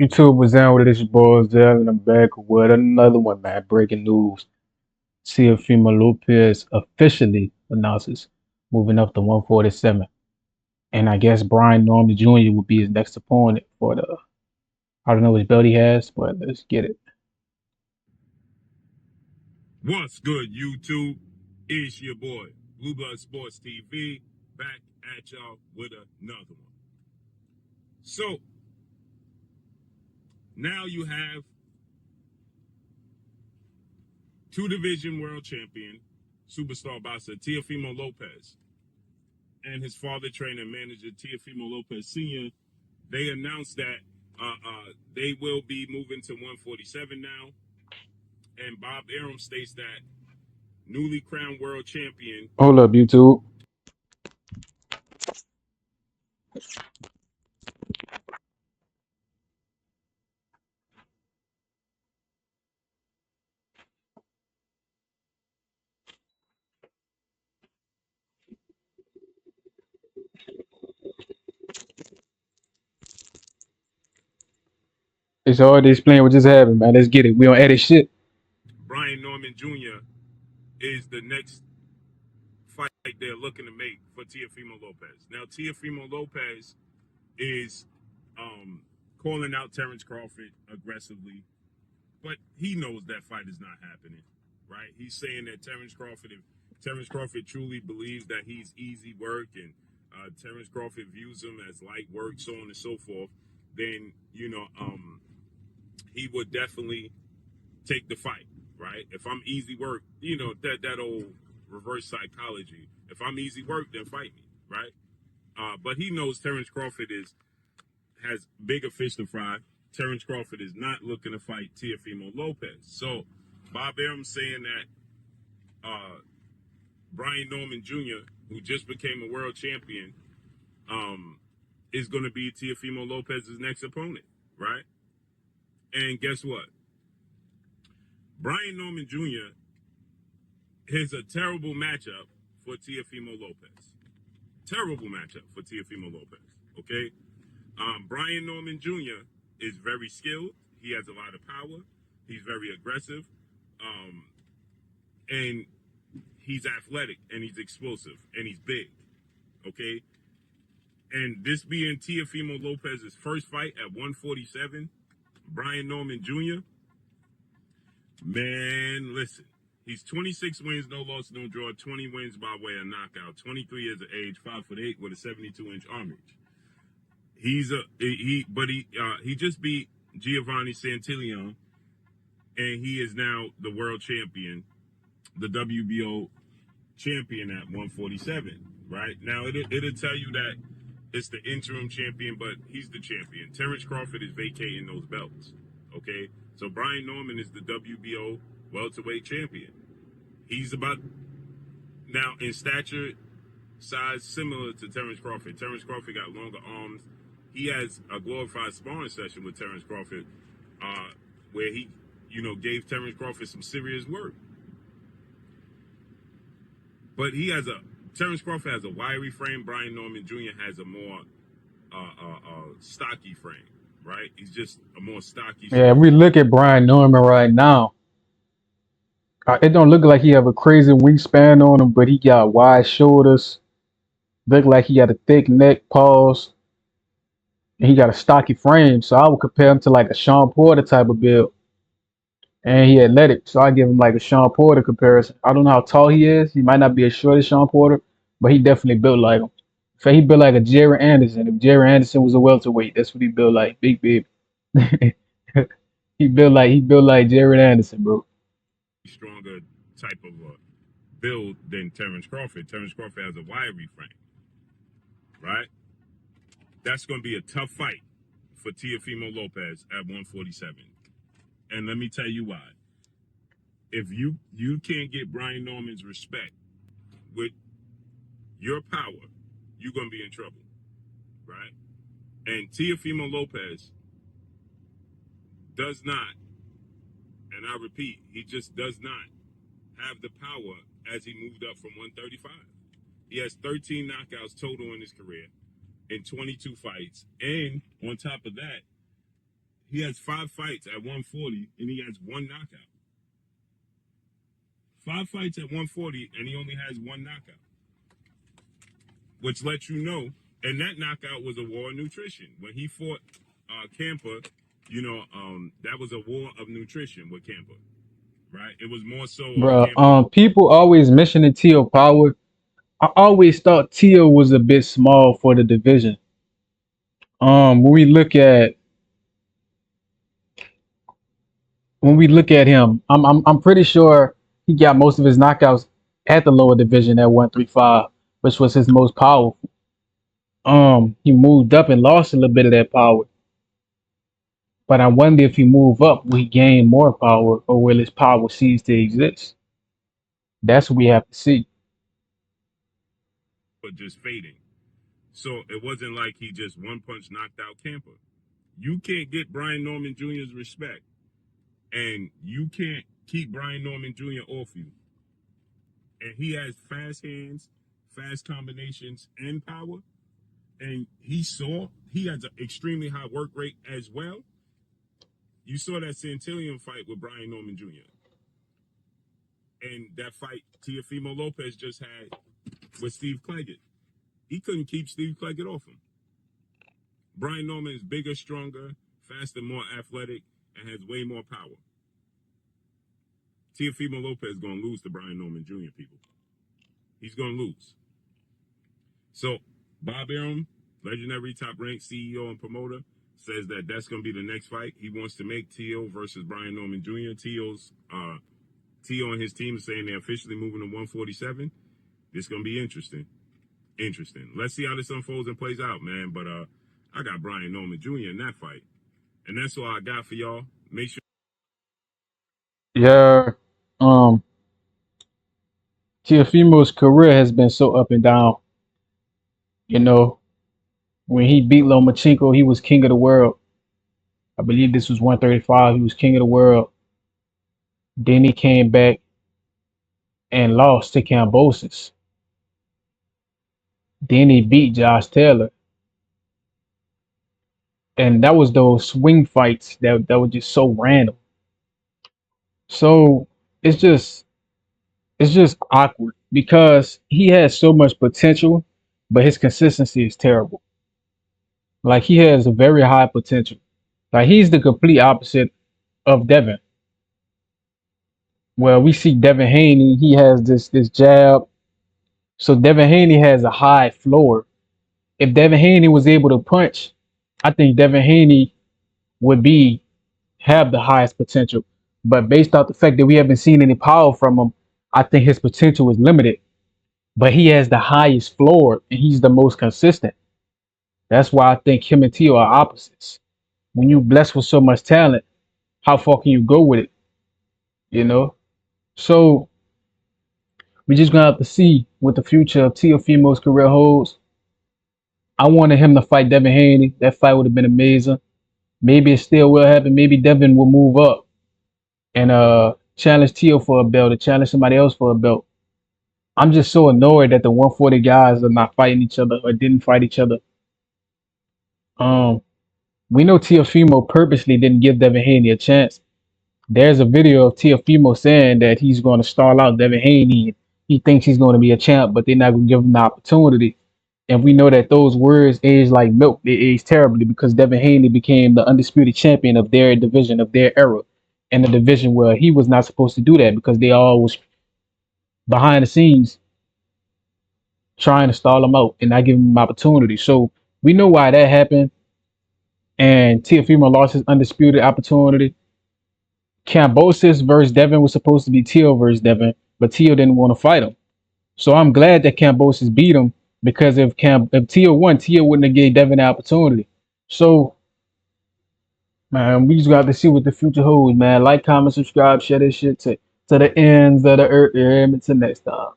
YouTube was down with this boys there and I'm back with another one, man. Breaking news. Teofimo Lopez officially announces moving up to 147. And I guess Brian Norman Jr. will be his next opponent for the I don't know which belt he has, but let's get it. What's good, YouTube? It's your boy, Blue Blood Sports TV, back at y'all with another one. So, now you have two-division world champion, superstar boxer Teofimo Lopez, and his father, trainer, and manager Teofimo Lopez Sr. They announced that they will be moving to 147 now, and Bob Arum states that newly crowned world champion. Hold up, YouTube. It's hard to explain what just happened, man. Let's get it. We don't edit shit. Brian Norman Jr. is the next fight they're looking to make for Teofimo Lopez. Now, Teofimo Lopez is calling out Terrence Crawford aggressively, but he knows that fight is not happening, right? He's saying that if Terrence Crawford truly believes that he's easy work and Terrence Crawford views him as light work, so on and so forth, then, he would definitely take the fight, right? If I'm easy work, that old reverse psychology. If I'm easy work, then fight me, right? But he knows Terrence Crawford has bigger fish to fry. Terrence Crawford is not looking to fight Teofimo Lopez. So Bob Arum saying that Brian Norman Jr., who just became a world champion, is going to be Teofimo Lopez's next opponent, right? And guess what? Brian Norman Jr. is a terrible matchup for Teofimo Lopez. Terrible matchup for Teofimo Lopez. Okay, Brian Norman Jr. is very skilled. He has a lot of power. He's very aggressive, and he's athletic and he's explosive and he's big. Okay, and this being Teofimo Lopez's first fight at 147, Brian Norman Jr. Man, listen. He's 26 wins, no loss, no draw, 20 wins by way of knockout, 23 years of age, 5'8" with a 72-inch arm reach. He just beat Giovanni Santillan, and he is now the world champion, the WBO champion at 147. Right now, it'll tell you that it's the interim champion, but he's the champion. Terrence Crawford is vacating those belts. Okay, so Brian Norman is the WBO welterweight champion. He's about now in stature, size similar to Terrence Crawford. Terrence Crawford got longer arms. He has a glorified sparring session with Terrence Crawford, where he, gave Terrence Crawford some serious work. But Terrence Crawford has a wiry frame. Brian Norman Jr. has a more stocky frame, right? He's just a more stocky, Yeah, if strong. we look at Brian Norman right now, it don't look like he have a crazy wingspan on him, but he got wide shoulders. Look like he got a thick neck, paws, and he got a stocky frame. So I would compare him to like a Sean Porter type of build. And he athletic, so I give him like a Sean Porter comparison. I don't know how tall he is. He might not be as short as Sean Porter, but he definitely built like him. So he built like a Jerry Anderson. If Jerry Anderson was a welterweight, that's what he built like. Big baby. he built like Jerry Anderson, bro. Stronger type of build than Terrence Crawford. Terrence Crawford has a wiry frame, right? That's going to be a tough fight for Teofimo Lopez at 147. And let me tell you why. If you can't get Brian Norman's respect with your power, you're going to be in trouble, right? And Teofimo Lopez does not, and I repeat, he just does not have the power as he moved up from 135. He has 13 knockouts total in his career in 22 fights. And on top of that, He has 5 fights at 140 and he has one knockout. 5 fights at 140 and he only has one knockout, which lets you know. And that knockout was a war of nutrition. When he fought Camper, that was a war of nutrition with Camper, right? It was more so of Bro, Camper. people always mentioning Tio Power. I always thought Tio was a bit small for the division. When we look at him, I'm pretty sure he got most of his knockouts at the lower division at 135, which was his most powerful. He moved up and lost a little bit of that power, but I wonder if he move up, will he gain more power, or will his power cease to exist? That's what we have to see. But just fading. So it wasn't like he just one punch knocked out Camper. You can't get Brian Norman Jr.'s respect, and you can't keep Brian Norman Jr. off you. And he has fast hands, fast combinations, and power. And he has an extremely high work rate as well. You saw that Santillan fight with Brian Norman Jr. And that fight Teofimo Lopez just had with Steve Claggett. He couldn't keep Steve Claggett off him. Brian Norman is bigger, stronger, faster, more athletic, and has way more power. Teofimo Lopez is going to lose to Brian Norman Jr., people. He's going to lose. So, Bob Arum, legendary top-ranked CEO and promoter, says that that's going to be the next fight. He wants to make Tio versus Brian Norman Jr. Tio and his team are saying they're officially moving to 147. This is going to be interesting. Let's see how this unfolds and plays out, man. But I got Brian Norman Jr. in that fight. And that's all I got for y'all. Make sure. Yeah, um, Teofimo's career has been so up and down. You know, when he beat Lomachenko, he was king of the world. I believe this was 135. He was king of the world. Then he came back and lost to Cambosis. Then he beat Josh Taylor. And that was those swing fights that were just so random. So it's just it's just awkward because he has so much potential, but his consistency is terrible. Like he has a very high potential. Like he's the complete opposite of Devin. Well, we see Devin Haney, he has this jab. So Devin Haney has a high floor. If Devin Haney was able to punch, I think Devin Haney would be have the highest potential. But based off the fact that we haven't seen any power from him, I think his potential is limited. But he has the highest floor and he's the most consistent. That's why I think him and Tio are opposites. When you blessed with so much talent, how far can you go with it? You know? So we're just gonna have to see what the future of Teofimo's career holds. I wanted him to fight Devin Haney. That fight would have been amazing. Maybe it still will happen. Maybe Devin will move up and challenge Tio for a belt or challenge somebody else for a belt. I'm just so annoyed that the 140 guys are not fighting each other or didn't fight each other. Um, we know Teofimo purposely didn't give Devin Haney a chance. There's a video of Teofimo saying that he's going to stall out Devin Haney. He thinks he's going to be a champ, but they're not going to give him the opportunity. And we know that those words age like milk. They age terribly because Devin Haney became the undisputed champion of their division, of their era, in a division where he was not supposed to do that because they all was behind the scenes trying to stall him out and not giving him opportunity. So we know why that happened. And Teofimo lost his undisputed opportunity. Cambosis versus Devin was supposed to be Tio versus Devin, but Tio didn't want to fight him. So I'm glad that Cambosis beat him because if Tio won, Tio wouldn't have gave Devin the opportunity. So man, we just got to see what the future holds, man. Like, comment, subscribe, share this shit to the ends of the earth. Until next time.